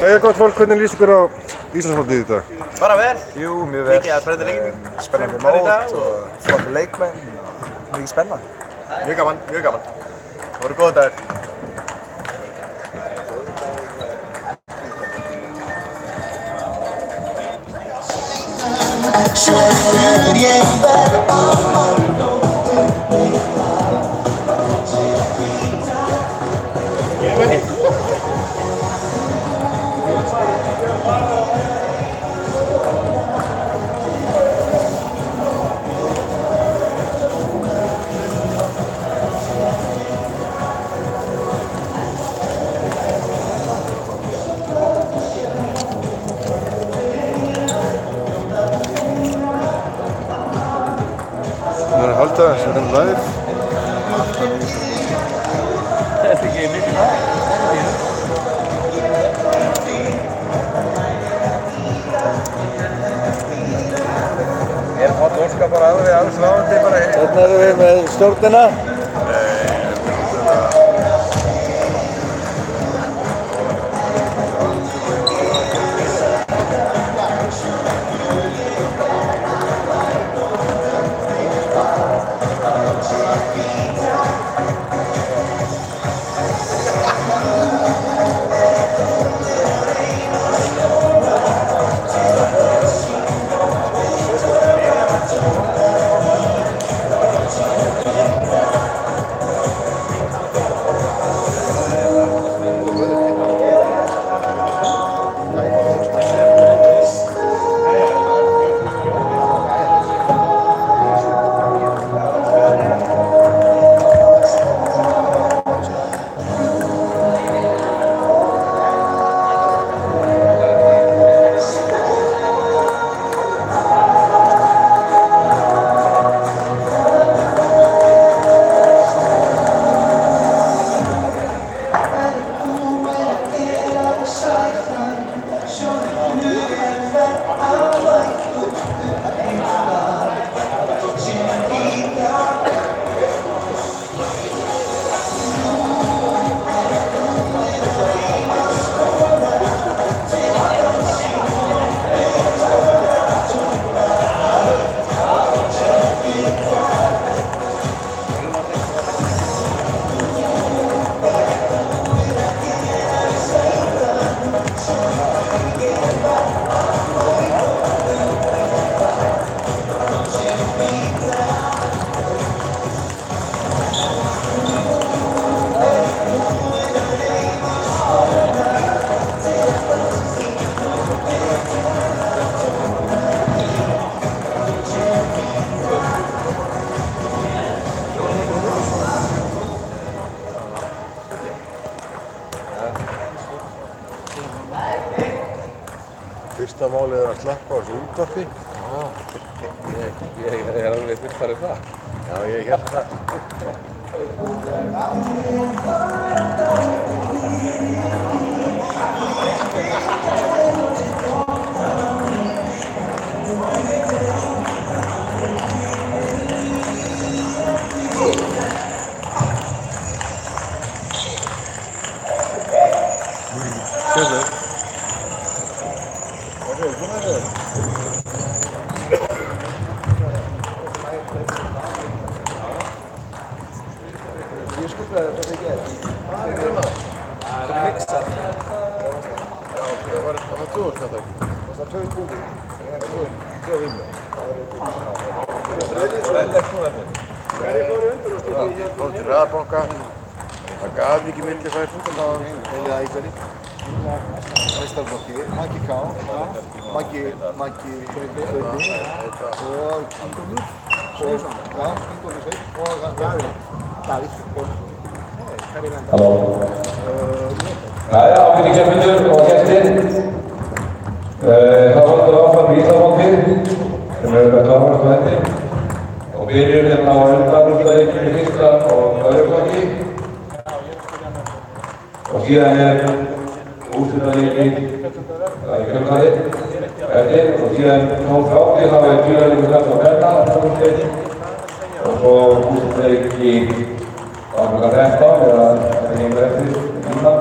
Jæja, gott fólk, hvernig líst ykkur á Íslandsmótið í dag? Bara vel. Jú, mjög vel. Mikið að spennandi leikir. Spennandi mót og flotti leikmenn. Mikið spennandi. Mjög gaman, mjög gaman. Það voru góða dagar. Það er að halda þessu live. Þetta er ekki mikið það. Páll Óskar bara alveg alls ráðandi bara hér. Hérna erum við með stjórnina. Fyrsta málið er að slappa á þessu útvarpi. Ég er alveg fullfarið það. Já, ég held það. Ég skutlaði þetta ekki eða. Það er mixað. Já, það var 2000 þetta ekki. Það var 2000. Það er 2 vinnur. Hverju fóru undur og stúdíu hér? Kom til Hraðbanka. Það gaf ekki milli fært. Það var heilið að íkværi. Meistarflokki, Maggi K, Maggi Gauti og Ingólfur Sveinsson. Já, Ingólfur Sveinn og Davíð. Halló. Jæja, ákveðni keppendur og gestir. Það höldum áfram í Íslandsmótið sem eru að klárast á þetta. Og byrjum hérna á undanúrslitaleiknum í fyrsta og öðru flokki. Og síðan úrslitaleikinn í kjölfarið eftir. Og síðan 12:30 þá bílaleikur þess að verða og svo úrslitaleik í 13 eða þetta gengur eftir tíma.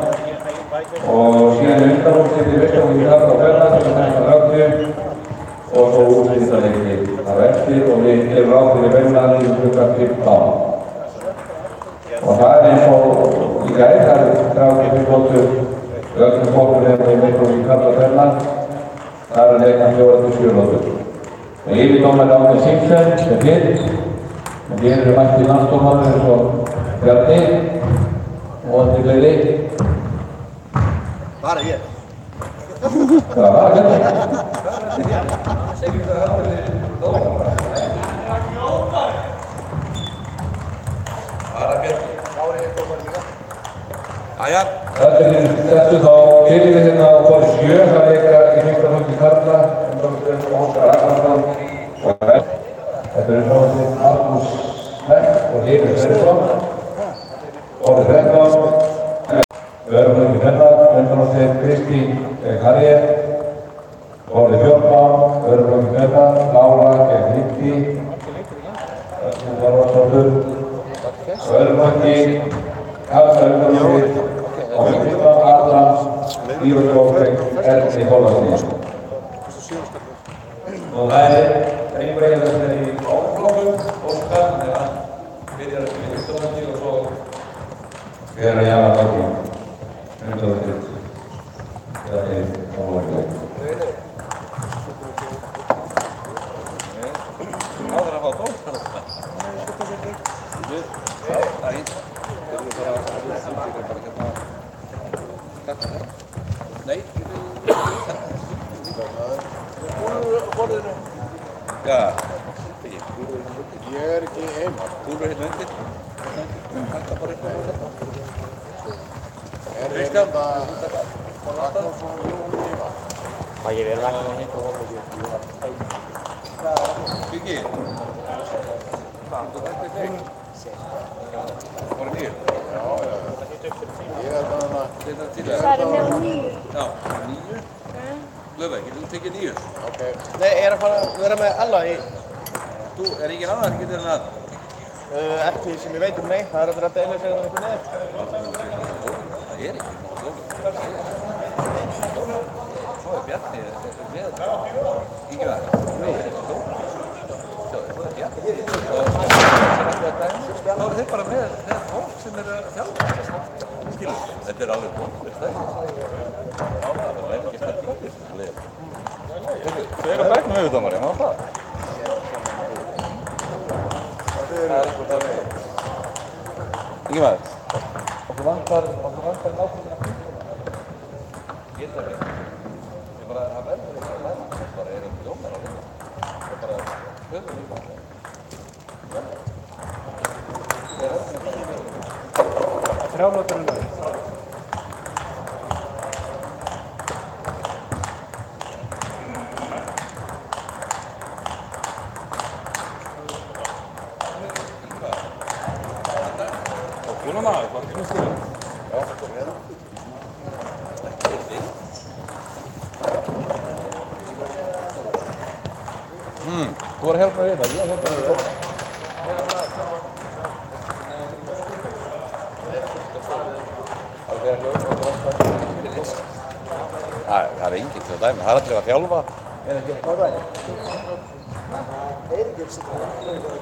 Ísland. Þar er leikna 4-7 lótur. Yfirdómari Árni Simpson sem fyrr. En hér eru mættir landsdómarar eins og Bjarni og Andri Breiði. Bara ég. Það var Bjarni. Jæja. Þetta er þessu þá fyrir hérna á fóri 7 að leika í Hringbrautarflokki karla Óskar Ragnarsson og þetta eru hljómsveit Markus Smekk og Hlynur Sverrisson Orri 13 Örflokki kvenna Hljómsveit Kristín Harrier Orri 14 Örflokki kvenna Lára Hildi Örflokki Karlsöfnarflokki og Viktor Adams, Ívarsbókveg, Erni Þorvarsson. Og það er einhverjum þess að í áflokkum, Óskar, þegar hann byrjar í Íslandandi og svo fer að jafa baki. Eða í Þorvarsson. Áður að fá dóm. Nei, já, Ég er ekki heima. þú eru hérna undir. Hætta bara upp á þetta. Kristján, Ragnarsson og Jón heima. Ég er Ragnar hitt og hópa ekki. Byggi. Þú hætti þig. Var það nýr? Ég er bara Þetta til Það að... er með 9. Já, 9. Löfveig, þú tekið 9. Ok. Nei, ég er að fara að vera með Ella í... Þú er ekki annað, ekki til að... Ekki sem ég veit nei. Það er að vera að deila sér um einhvern veginn. Það er ekki nóg dómur. Svo er Bjarni með... Ekki það? Nei, það er ekki dómur. Sjáðu, það er Bjarni. Þá eru þeir bara með fólk sem er að þjálfa. Skilur, þetta er alveg bótt, veist það ekki? Það verður ekki stætt í þessu leið. Þau eru að bækna höfudómari, hann var það. Það er eitthvað það með. Ingi maður, okkur vantar nákvæmlega geta við. Ég bara, það verður ekki að læra. Það bara er ekki dómar á þetta. Það er bara höfum í það. Þrjálóturinn það. Þú var að hjálpa við það, ég hjálpa við það. Það er enginn til að dæma, það er allir að þjálfa. Er ekki á það?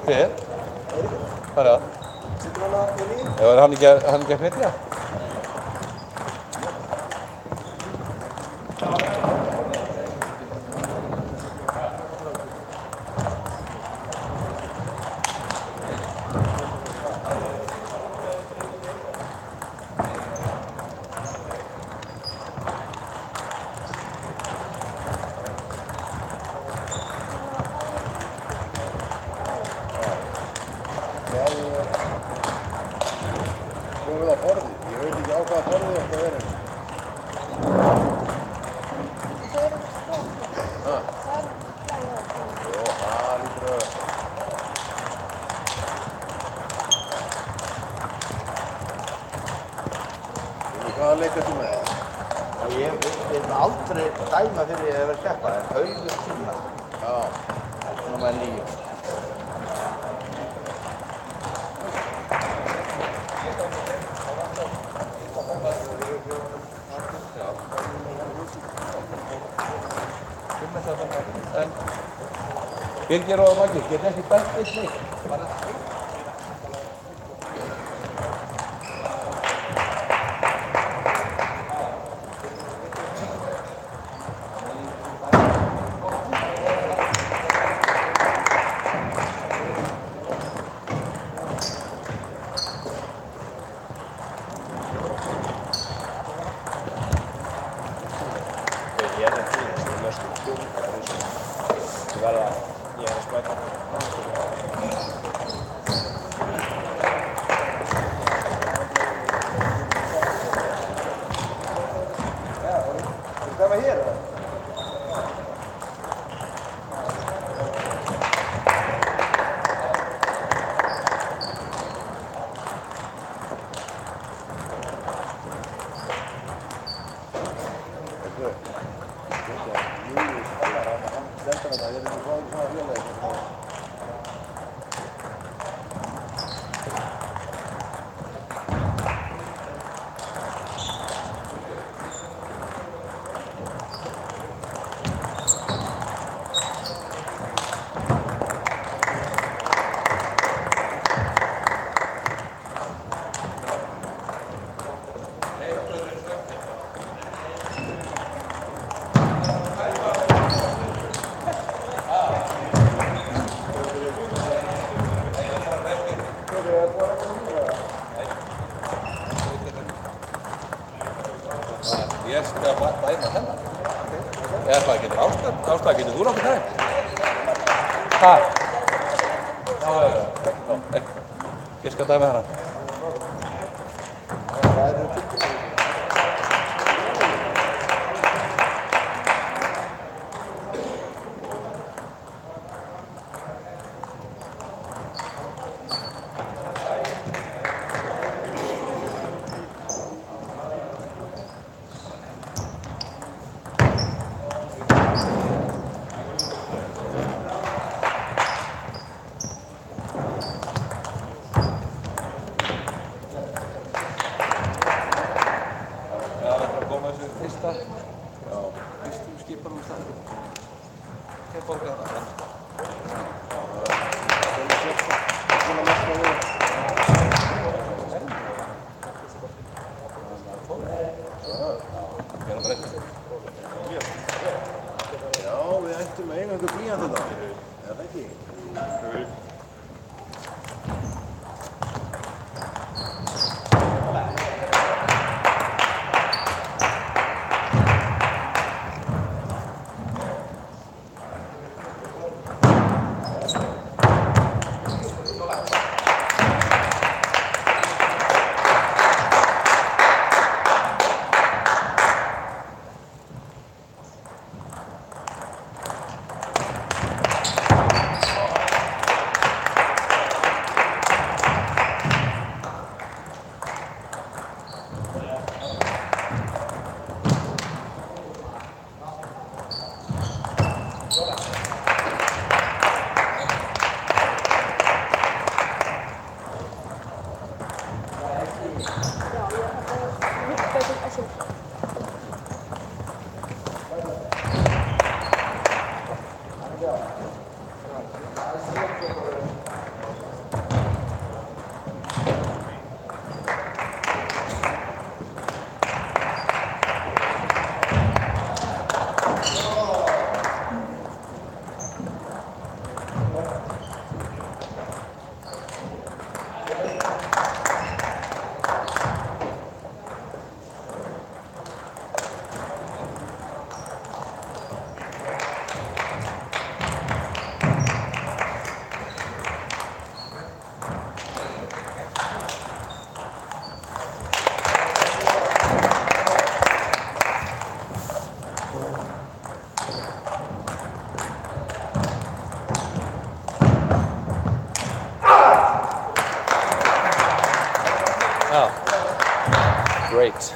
Hver? Hvað er það? Sittur hana í líf? Já, er hann ekki að flytja? Komum við á borðið. Ég veit ekki á hvaða borðið þetta er. Jó, það lítur að... Hvaða leikast þú með? Ég vil aldrei dæma fyrir ég að vera að keppa, en auðvitað tíma. Já. Svona með 9. Birgir og Maggi, geta ekki dæmt eitt leik. Ég er ekki í þessu löstum stjórn, það er eins og þú verða, ég er að spæta. Ska vi här då? Ég skal bæna hennar. Eða hvað getur ástæð, getur þú nokkuð það? Hvað? Já. Ég skal dæma hennar. Fyrsta, fyrstu skipan það. Hver borgar það? Já, við ættum að eiga einhver blíjant þetta. Er það ekki? Great.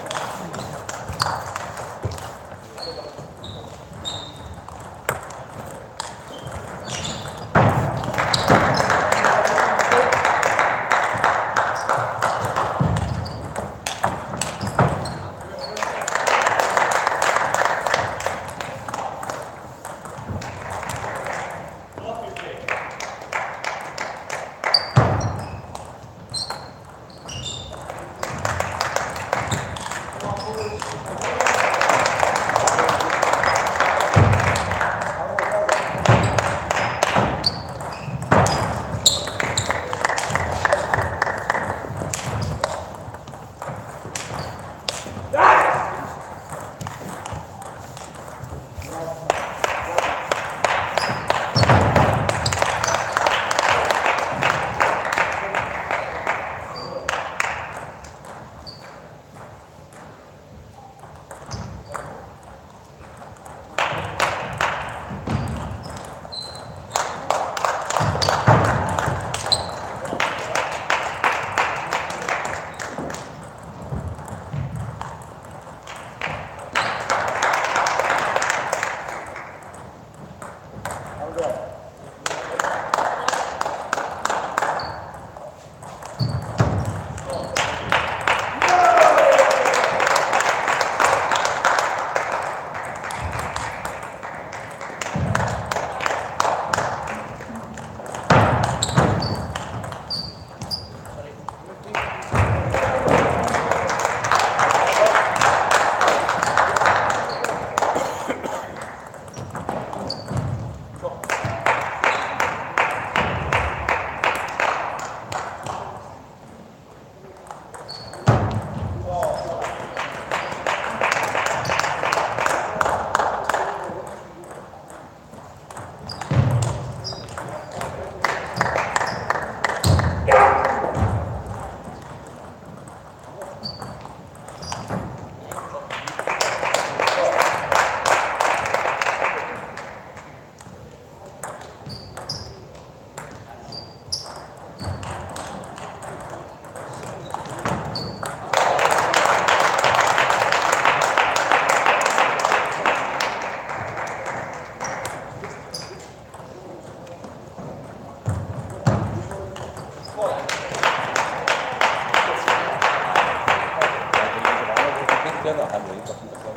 hérna, hann er eitthvað fyrir það.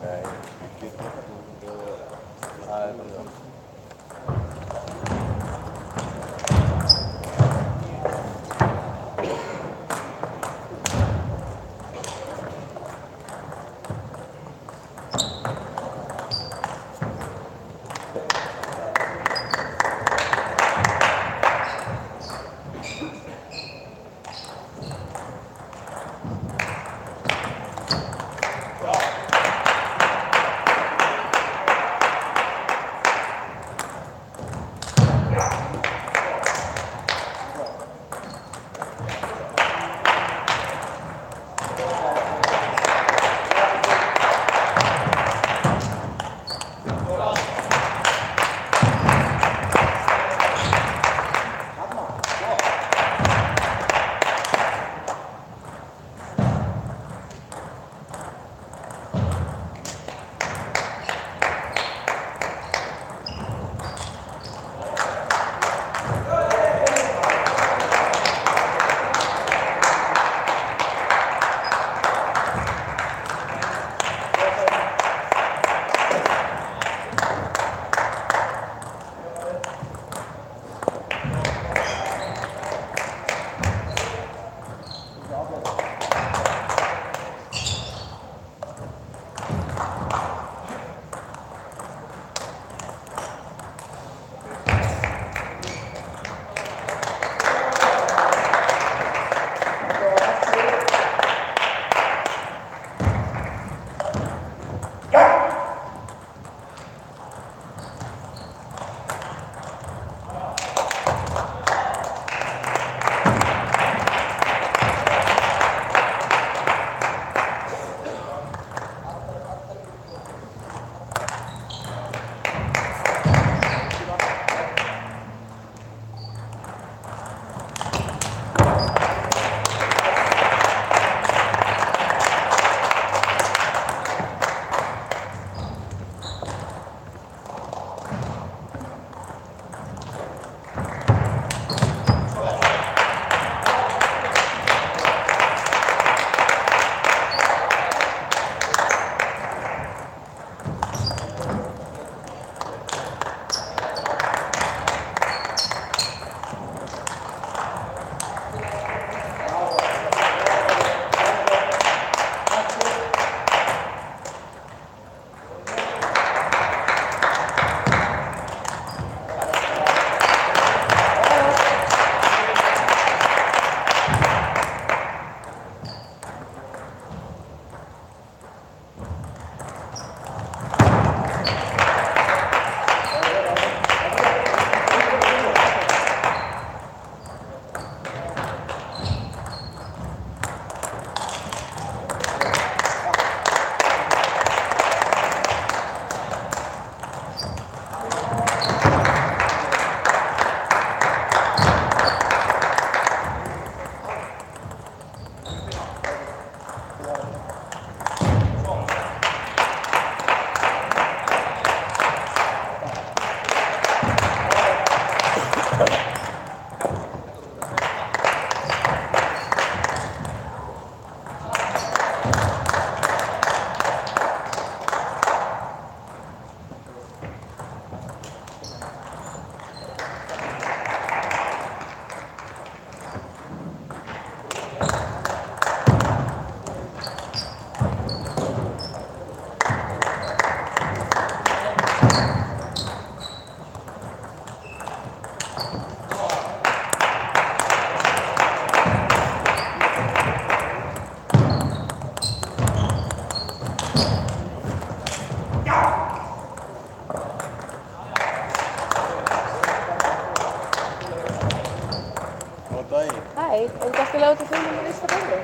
Nei, ekki. Það er bara það. Hej, är det ganska lågt att filma med nästa bild?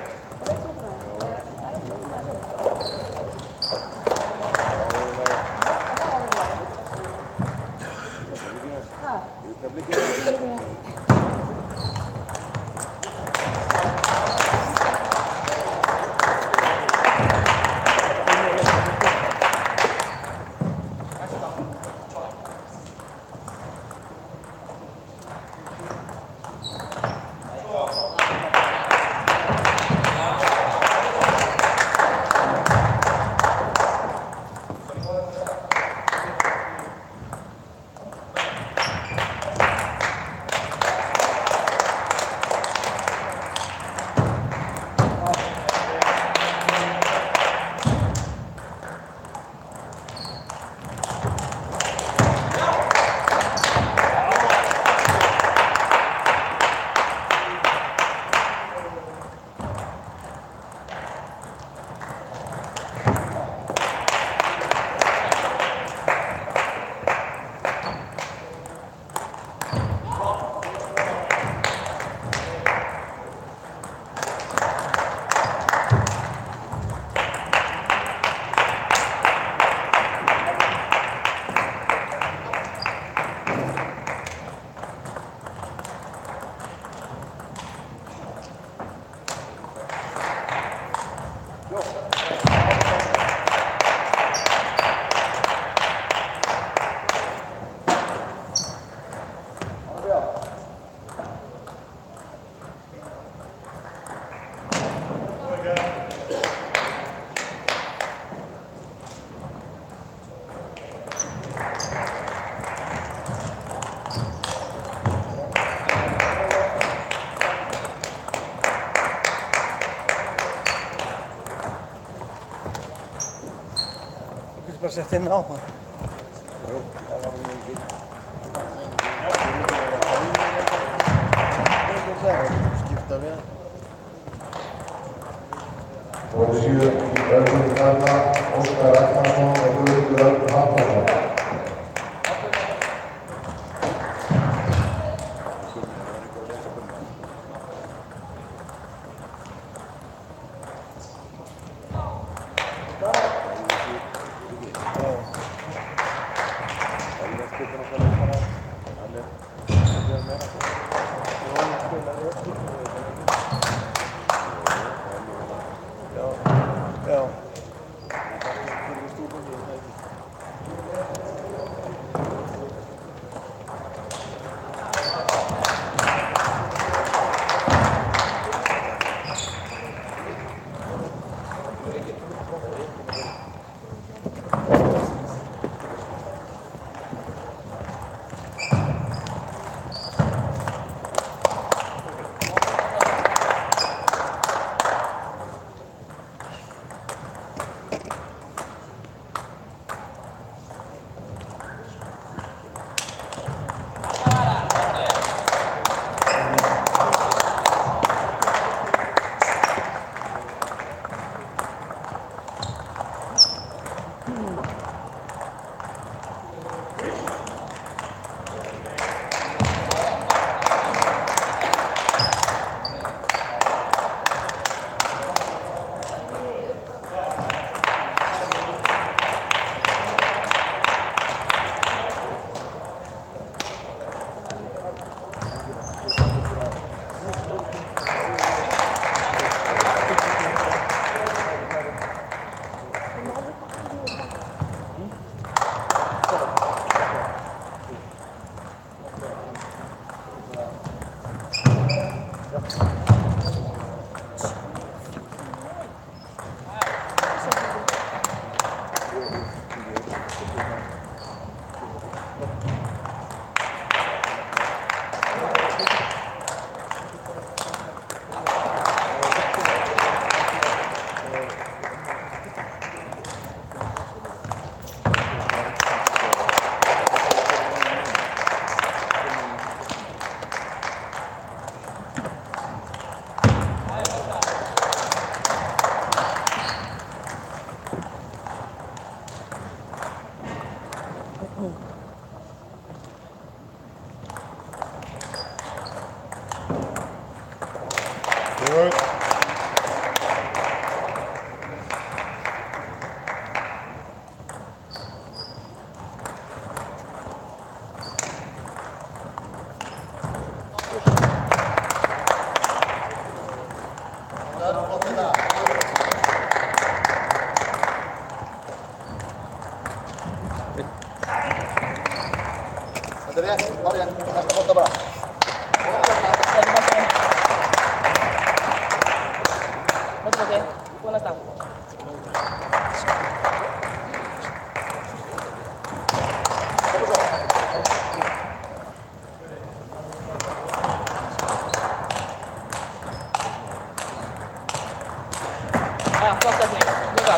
Bara sett inn á hann. Skipta við. Og 7 Örnur Karla, Óskar Ragnarsson og Guðmundur Örn Hafnarsson. Já. Good. Þetta er rétt, Marja, næsta bolta bara. Otro que, buena está. Ah, flott öppning. Nu bra.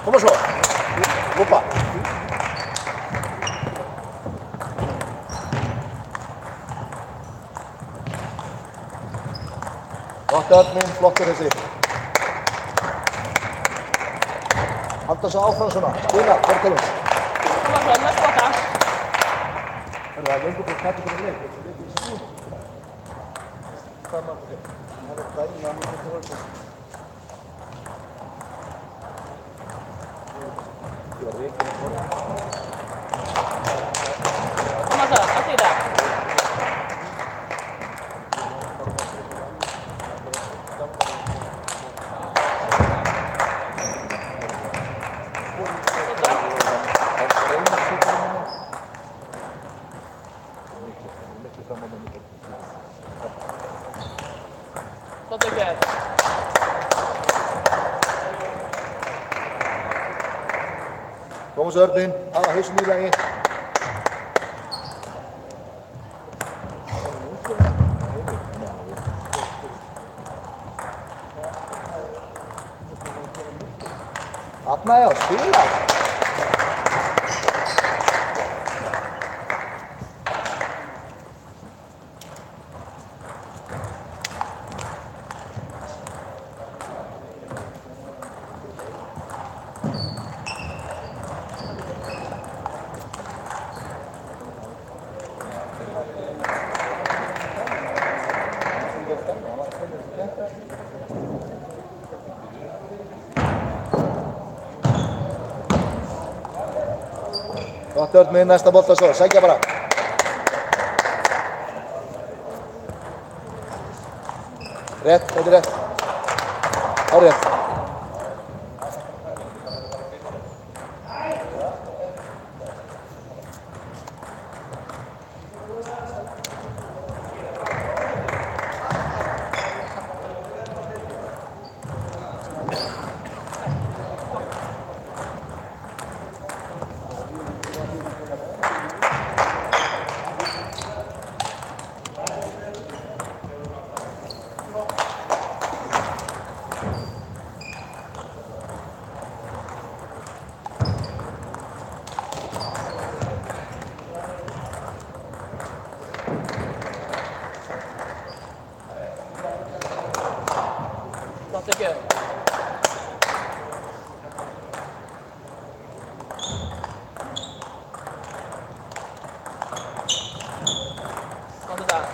Koma svo. Lúpa. Gott öfning, flottur þessi. Halda svo áfram svona. Spila, Þorkilum. Koma svo, nästa borta. Það er lengur búin að kæta fyrir leik. Hvað er maður? Það er dæma að mjög fyrir Come on, I'll see that. Not again. Tómas Örnin, hafa hausinn í lagi. Þarna já, spila. Gott Örn með næsta bolta svo, sækja bara. Rétt, þetta er rétt. Hárrétt. Not again. Not to that.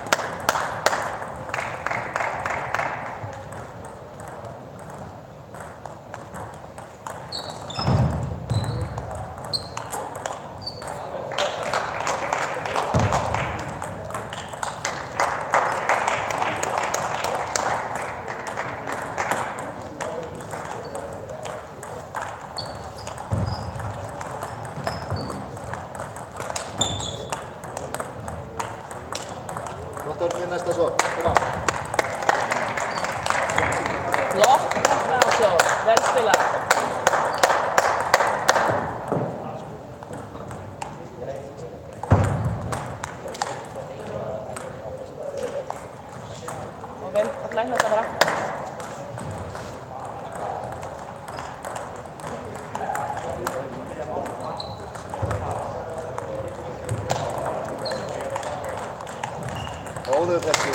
Gott Örn með næsta svo, koma. Block. Alltså, väl spelat. Och väl att lägga nästa bara. Góður þessi.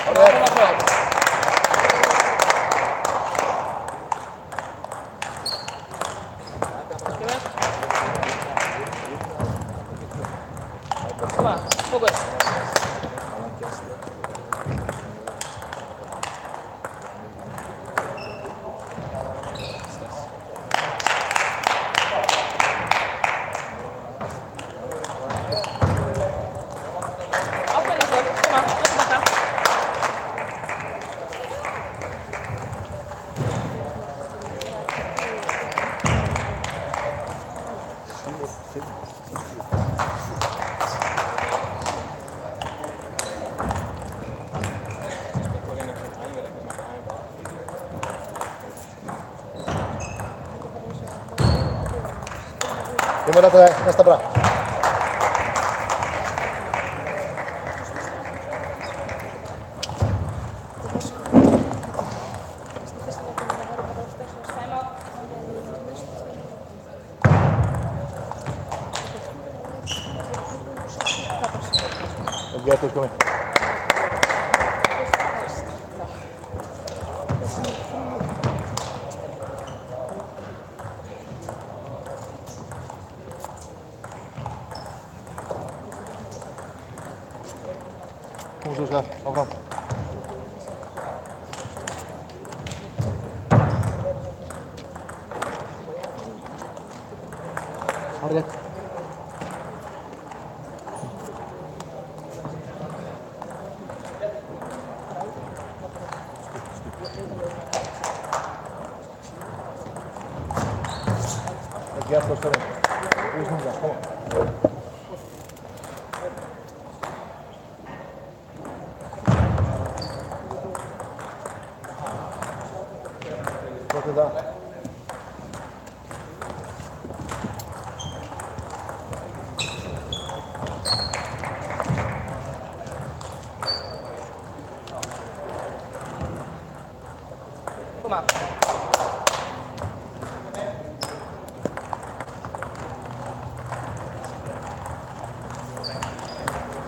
Hárrétt. Come on, focus. Up and over. Come on, look back up. Gimana tuh, nästa bra. Get it going. Kom så Oskar, fram. Har du det? Get Oskar. Kom så. Kom så. Kom an.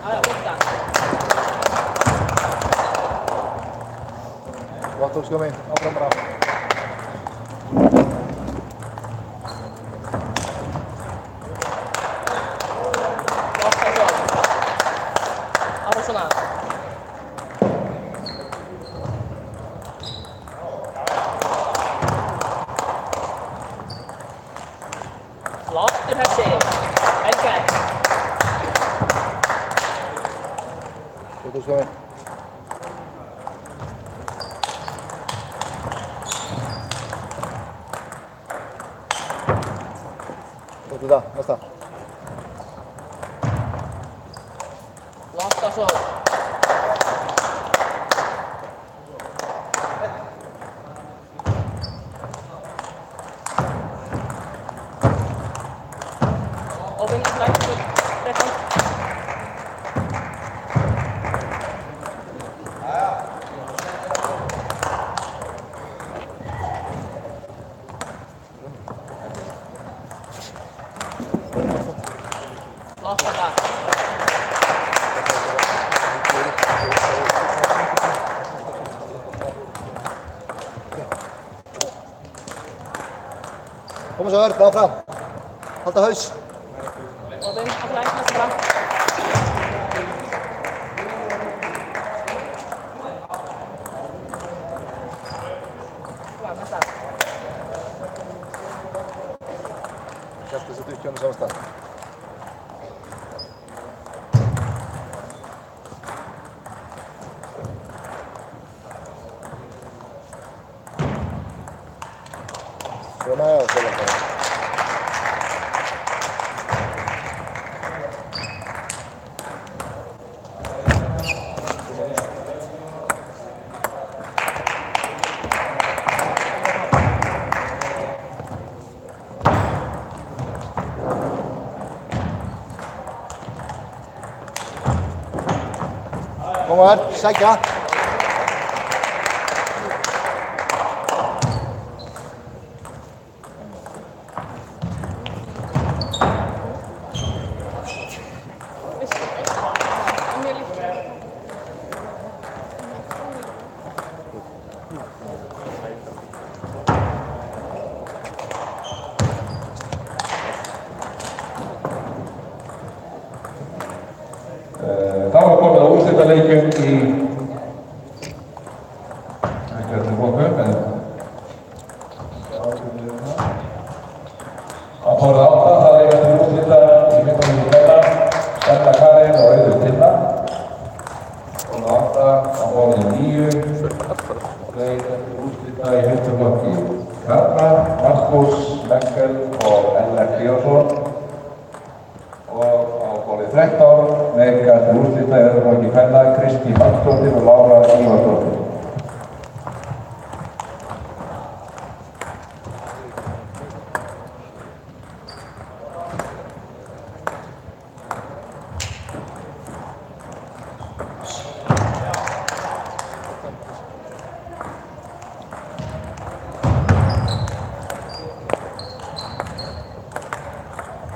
Ja, borta. Gott Oskar min. Fram bara. Borta så. Arsenal. Flottur Hessi. Helga. Gott Oskar min. Gott där, nästa. Flotta så. Och vinner flank. 13. Flotta där. Kom så här, bara fram. Halta höjs. Och vinner flank nästa fram. Kom an, nästa. Kasta sig ut under samma ställe. Så nära så långt. Kom här, säkra. Þá er komið að úrslitaleikjum í einhverjum flokkum en að fóra átta það er til úrslita í 15. kvenna Erla Karin og Auður Tinna og átta að fóra 9 þeir úrslita í 15. flokki Karla, Markus, Mekkel og Ellert Jónsson og á fóri 13 leika til úrslita í öðrum flokki kvenna Kristín Magnúsdóttir og Lára Ívarsdóttir.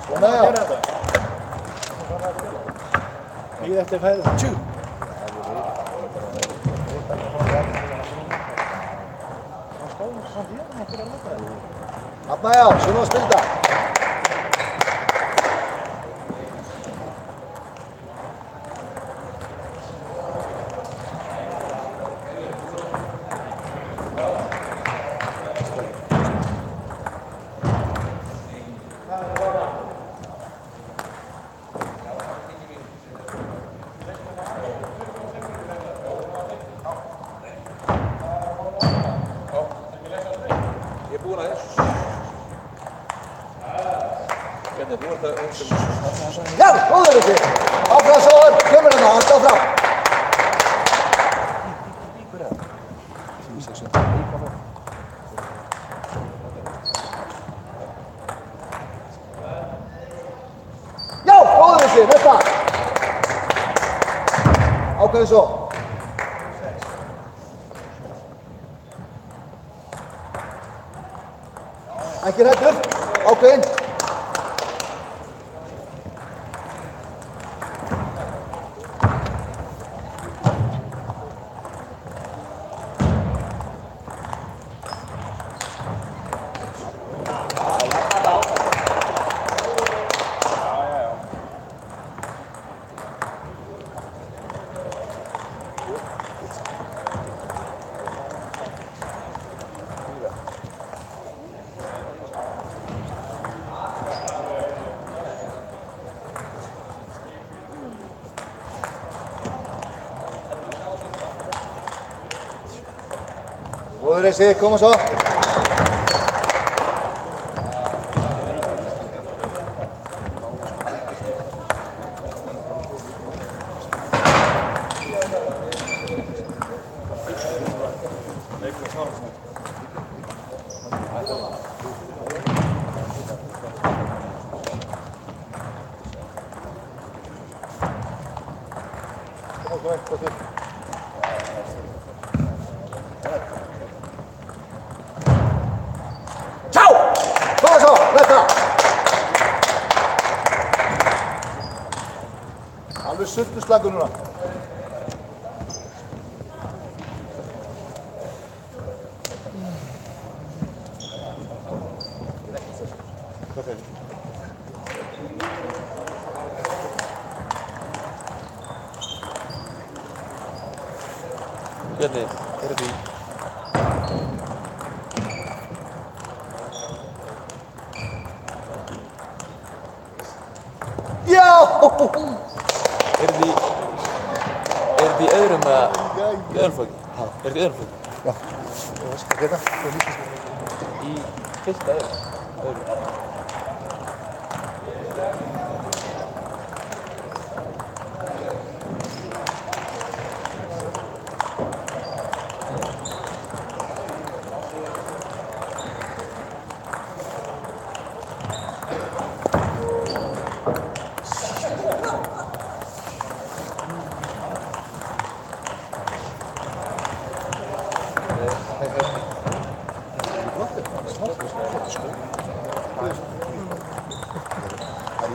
Så nära. Býð eftir fæðum. Tjú! Þarna já, svona að spilta. Ég er búinn að þér. Hvernig, þú ert að Já, góður þessi. Áfram Sóður, kemur hérna, halda áfram. Já, góður þessi, næsta. Ákveðu svo. Ekki hræddur, ákveðinn. Góður þessi, koma svo. Tjá! Koma svo, næsta. Alveg sultuslagur núna. Bjarni, er þetta í? Já! Er þetta í öðrum eða í öðrum flokki? Er þetta í öðrum flokki? Já. Og það skal geta, það lítið svo. Í fyrsta öðrum?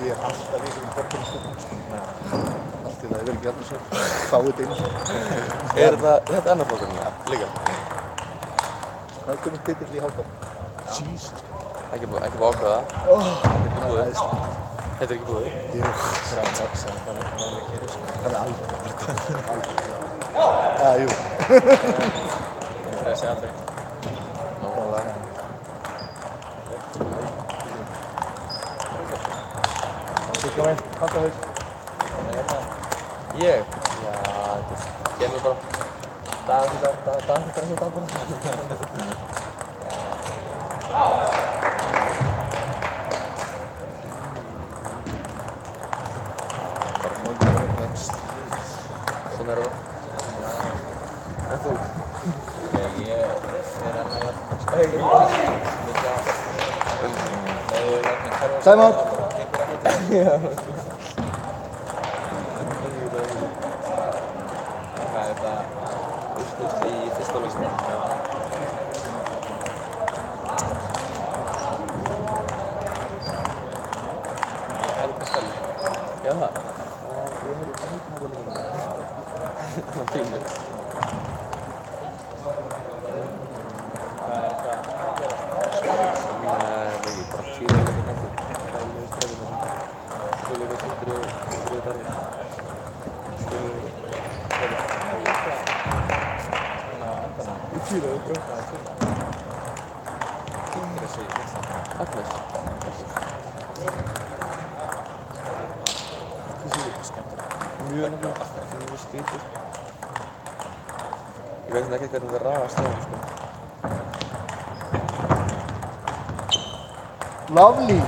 Ég er alltaf í þessum borgarstofnum. Allt í það, ég verð ekki alveg svo fáið einu. Er þetta annar flokkurinn líka? Það er komið titill í hálfdán. Jesus. Ekki búið að ákveða það? Þetta er ekki búið? Jú. Það er alveg. Já, jú. Það sé aldrei. Ég? Já, þetta kemur bara dag eftir dag bara. Svona er það. En þú? Ég er að Time out. Hvað er það? Úrslit í fyrsta leiknum? Já, það. Ég veit ekki hvernig það rafast það, sko. Lovely.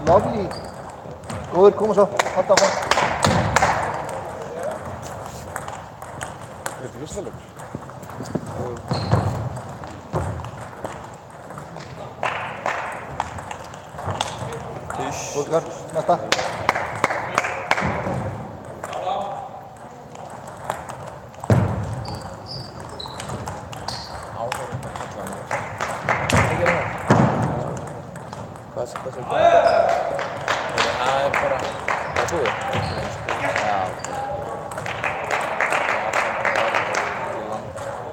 Lovely. Góður, koma svo. Halda áfram. Þetta er hlustalöfur. Góður, næsta. Hvað sem það? Það er bara... Það er búið? Já.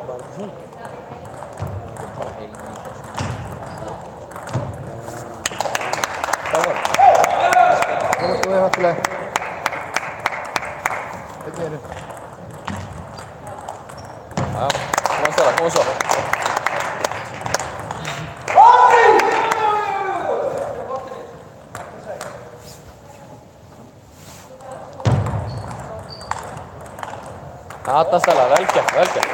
Bara þú? Það er bara heil nýtt. Það var? Koma svo, hættilega. Einn einu. Já, koma stæla, koma svo. Þarna stæla, vel gert, vel gert.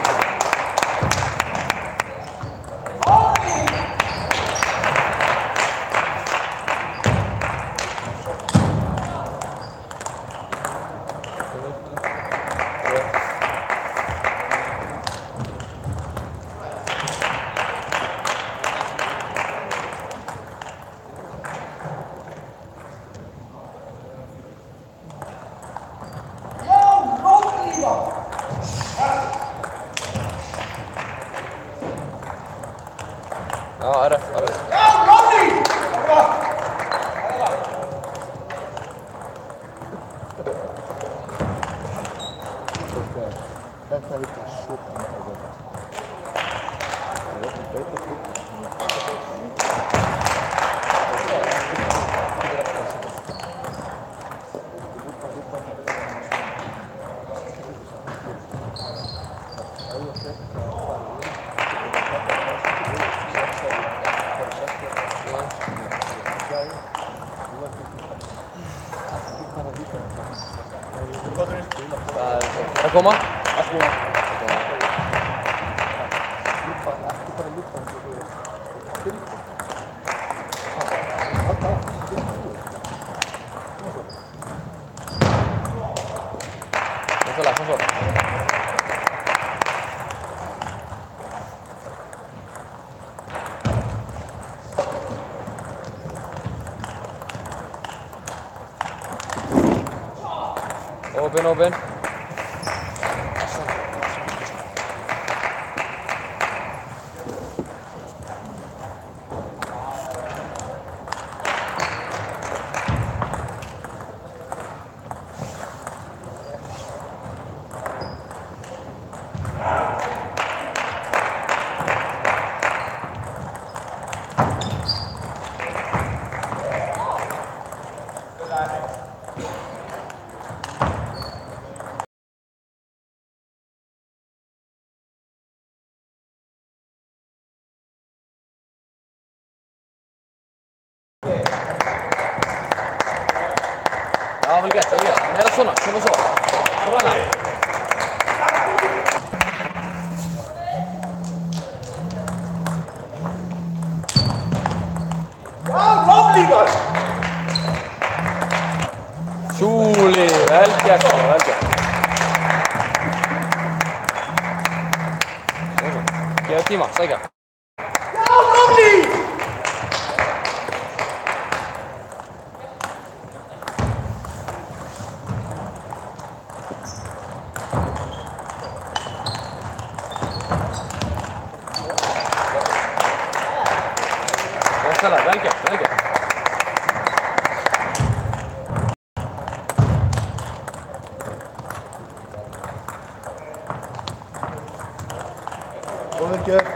Já, RF. Þetta er ekki svo gaman. Það er að koma. Kom svo. Open. Ja, vel gett, Meira svona, svona svo. Svona. Súli, vel gert. Gefa tíma, sækja. Vel gert.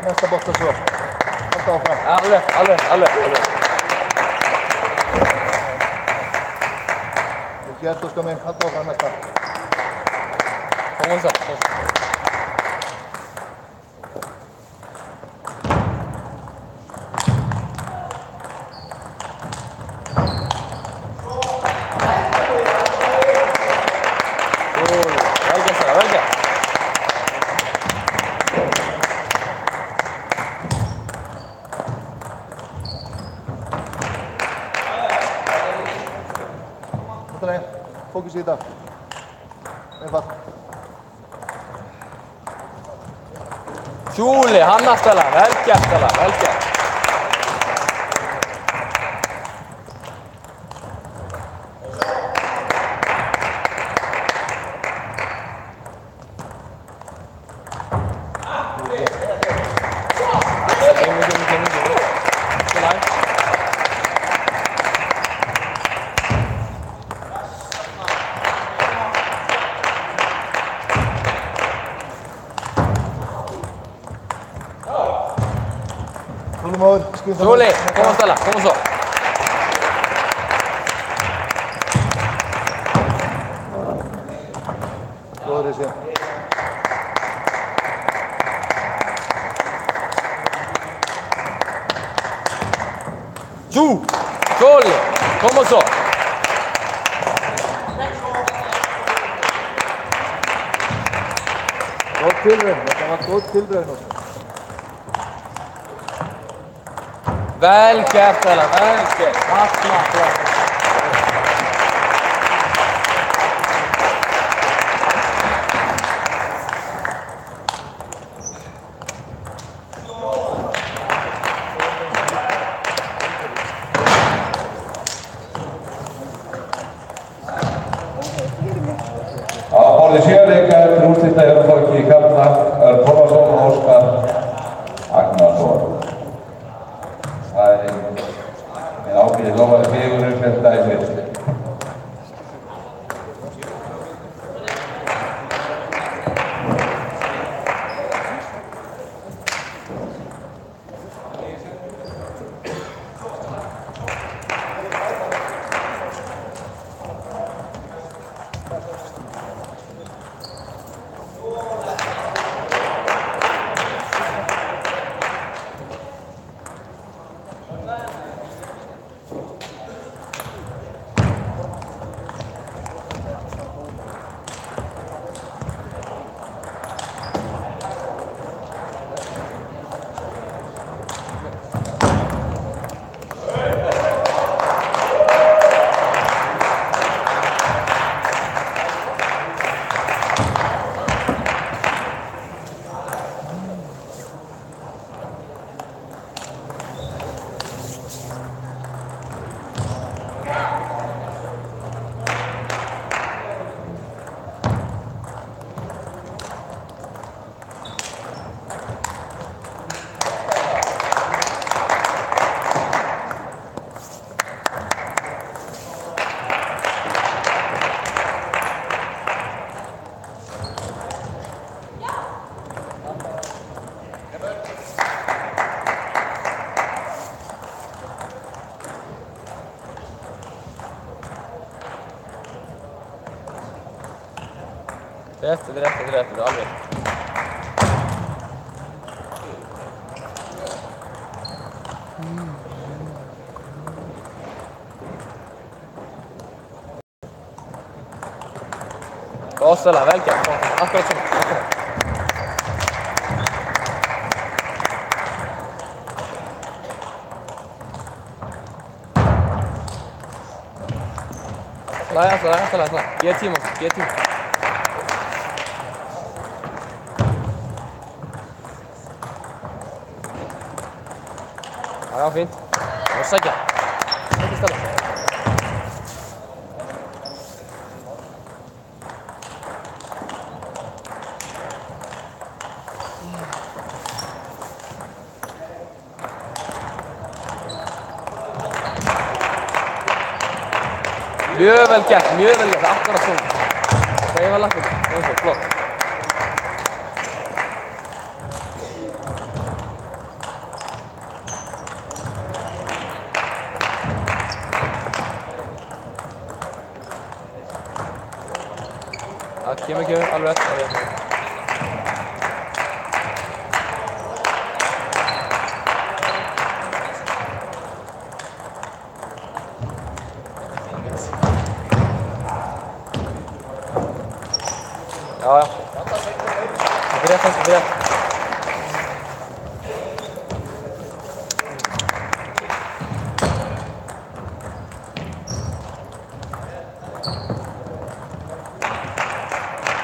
Nästa borta så. Halda áfram. Alveg. Vel gert Óskar minn, halda áfram næsta. Kom svo. Vel gert. Fokus í þetta. Einfalt. Júli, hann aftalega, vel gert. Þolinmóður, skynsamur. Júli, kom Stella, kom svo. Góður þessi. Júli, kom svo. Góð tilraun, þetta var góð tilraun Óskar. Vel gert, Stella, vel gert. Allt. Á borði sjöleika eftir úrslita hefur fólki karla Örn Tómasson og Óskar Agnarsson. Það er ákveðið lofaði sigurinn sem dæmir. Rétt, alveg. Góð Stella, vel gert. Akkurat svona. Alltaf. Ég er tíma. Já, fínt. Og sækja. Sækja Stella. Mjög vel gert, akkurat svona. Það var lappin, það var svo, flott. Kemur, alveg rétt. Já, já. Þetta er rétt.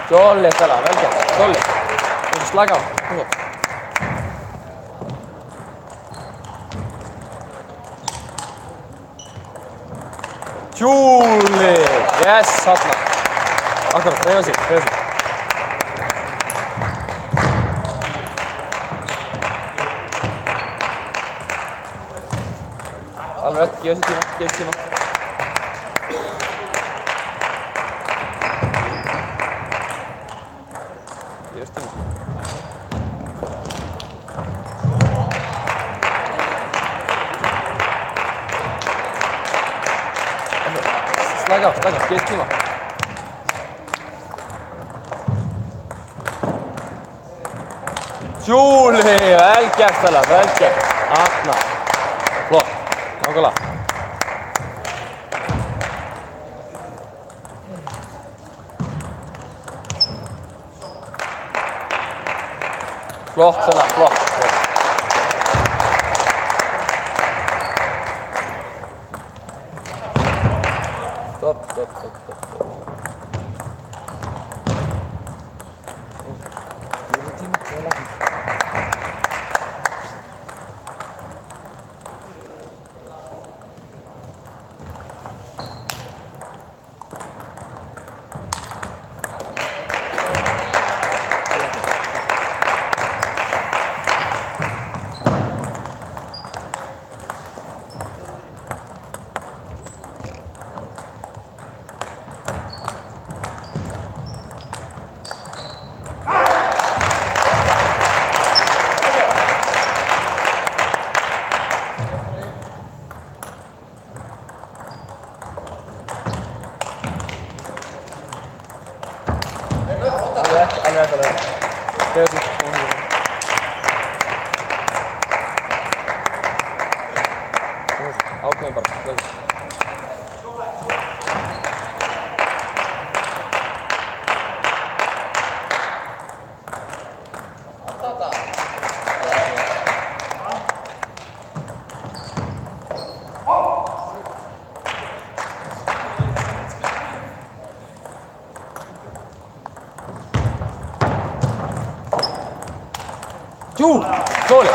Jolly, Stella, vel gert. Jolly. Þú ert slaka á. Jolly! Yes, þarna. Akkurat, hreyfa sig. Alveg rétt, gefa sér tíma. Slaka á, gefa sér tíma. Júli, vel gert Stella, vel gert. Þarna. Flott, nákvæmlega. Flott Stella, flott. Stopp. Alveg. Ákveðum bara. Jolly!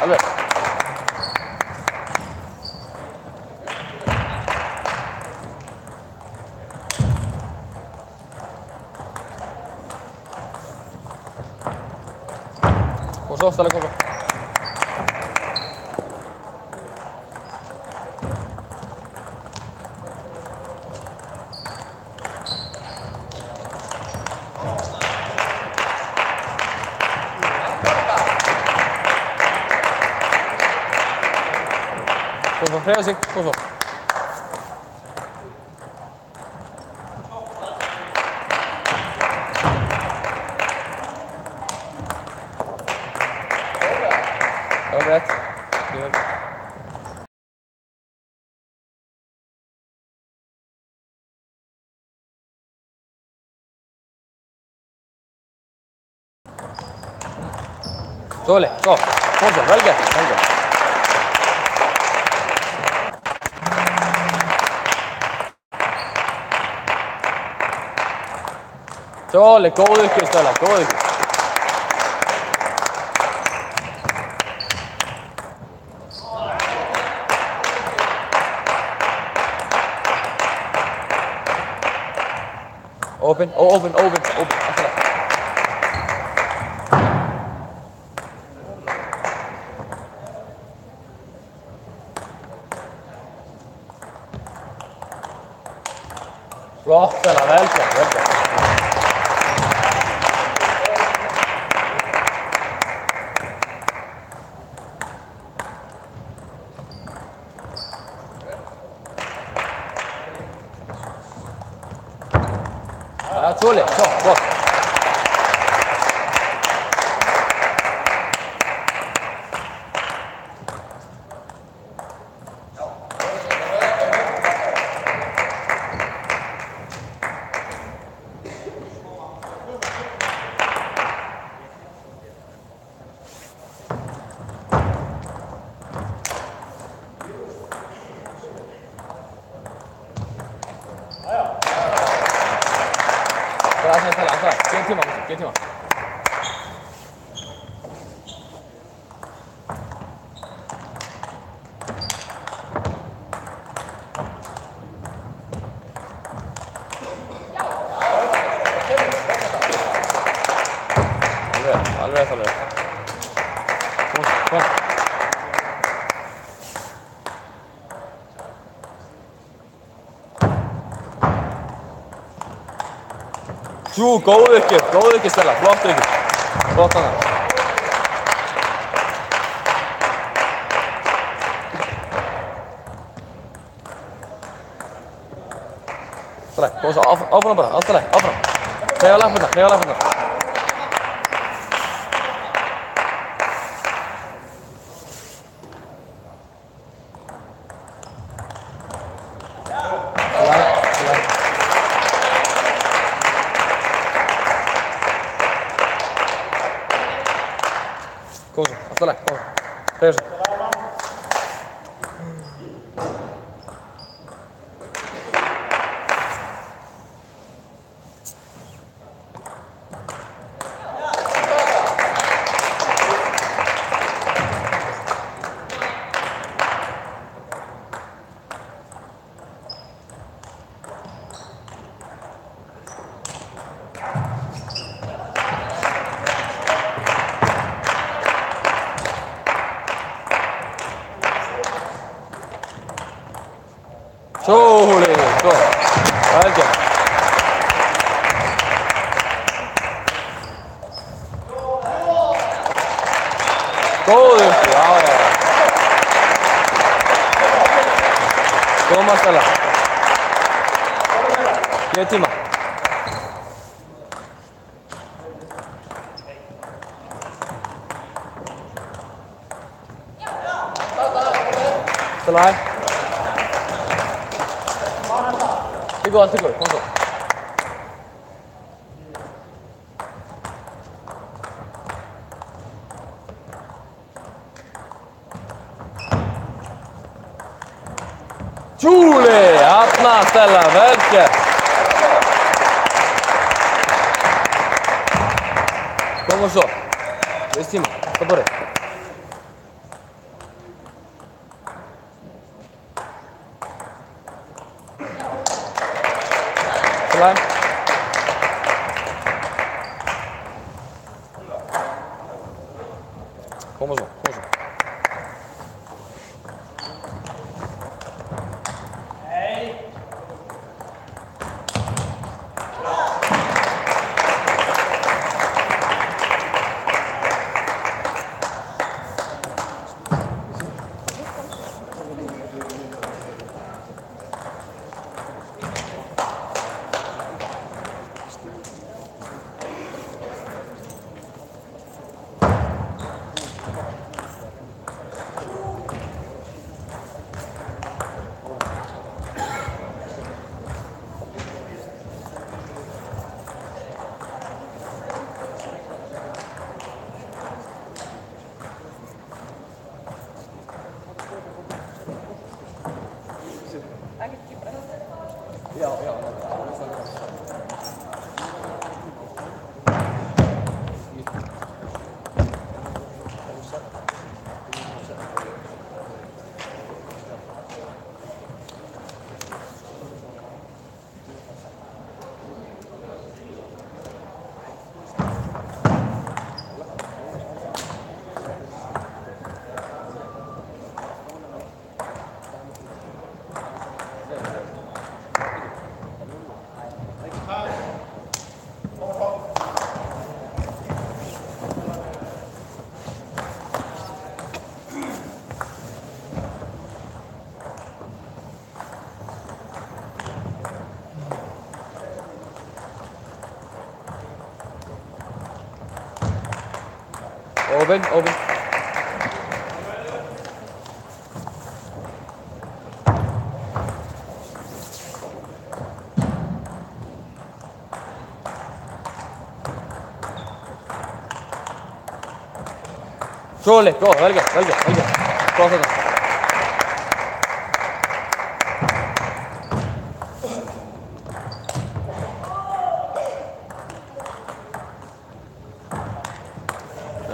Alveg. Så, Stella, kom så. Kom så, hreyfa sig, kom så. Det var rätt. Dålig, så. Kom så, velge. Dålig, god yrke, Stella, god yrke. Open. Bra, Stella, välkommen. Ja, tålig, så, bra. Stella, get him. Alldeles. Kom. Jú, góð yrki Stella, flott yrki. Flott hana. Stella, kom svo, áfram bara, allt í lagi, áfram. Hreyfa lappirnar. Kom svo, allt í lagi, kom. Hreyfa sig. Tjóli, svo, vel gert. Góð yrki, já. Koma Stella. Gefið tíma. Stella hæ. Tyggå, kom så. Tjóli, Anna Stella, vel gert. Kom så. Viss tíma, ta på det. Stella. koma svo. Open. Surely, go, vel gert. Gott þetta.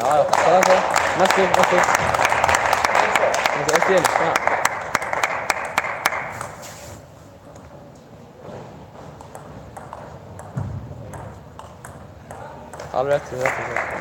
Já, það. Næstu. Ekki einu, já. Alveg rétt.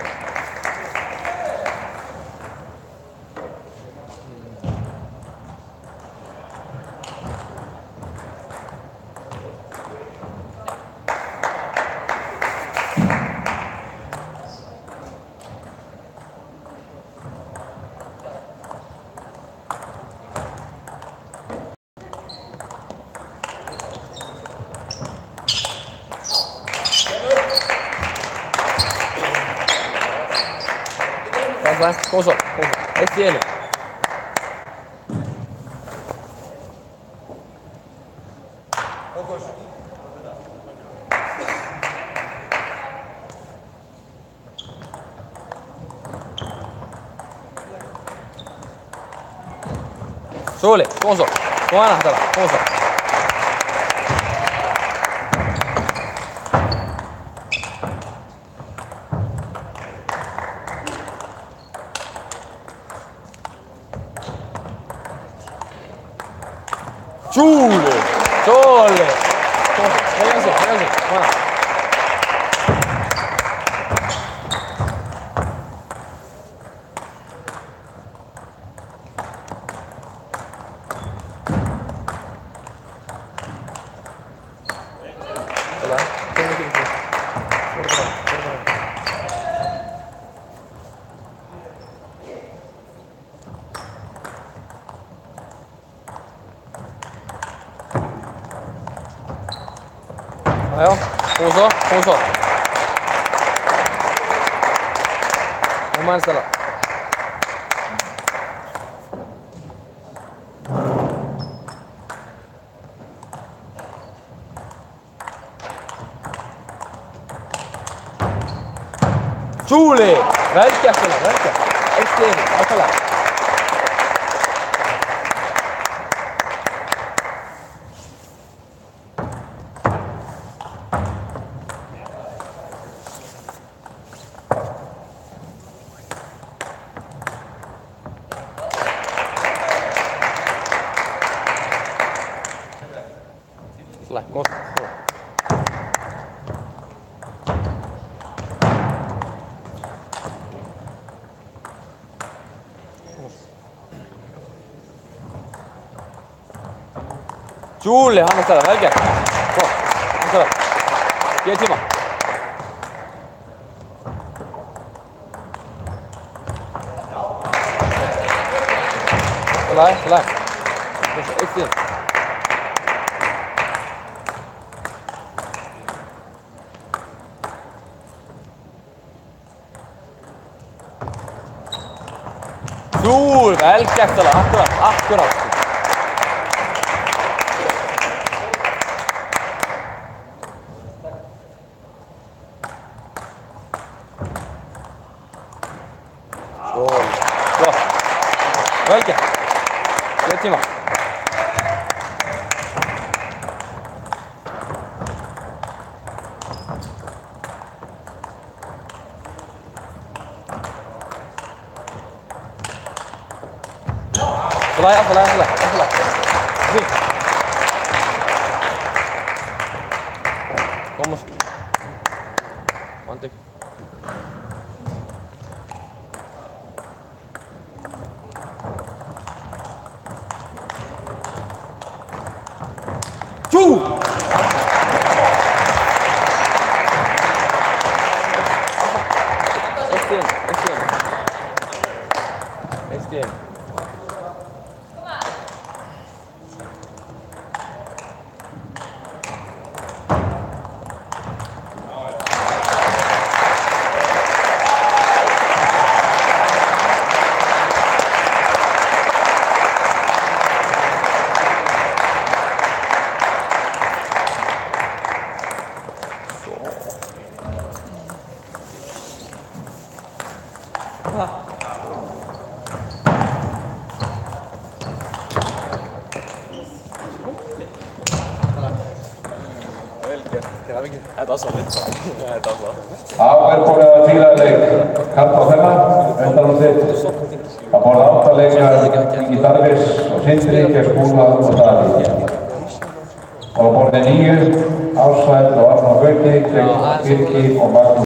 Kom svo. Eitt í einu. Surely, kom svo. Kom hana, hættala. Kom svo. Surely. Ragazzi, guarda. Ja, kom så. Om man ställer. Surely! Verka. Ett steg, alla. Gå. Júli, hann er stærða, vel gert. Gott, hann er stærða. Geð tíma. Allt í lagi. Eitt stíð. Júli, vel gert alveg, akkurat. Gott. Vel gert. Geð tíma. Allt í lagi. Fínt. Thomas. Vandi. Jú! Eitt stíð. Þetta var svo lit. Þetta var svo. Á er komið að fíla leik Karl á þennan, undanúrslit. Að borða 8 leikar Ingi Darvis og Sindri gegn Skúla og Davíð. Og að borði 9 Ársæll og Arnar Gauti gegn Birki og Magnús.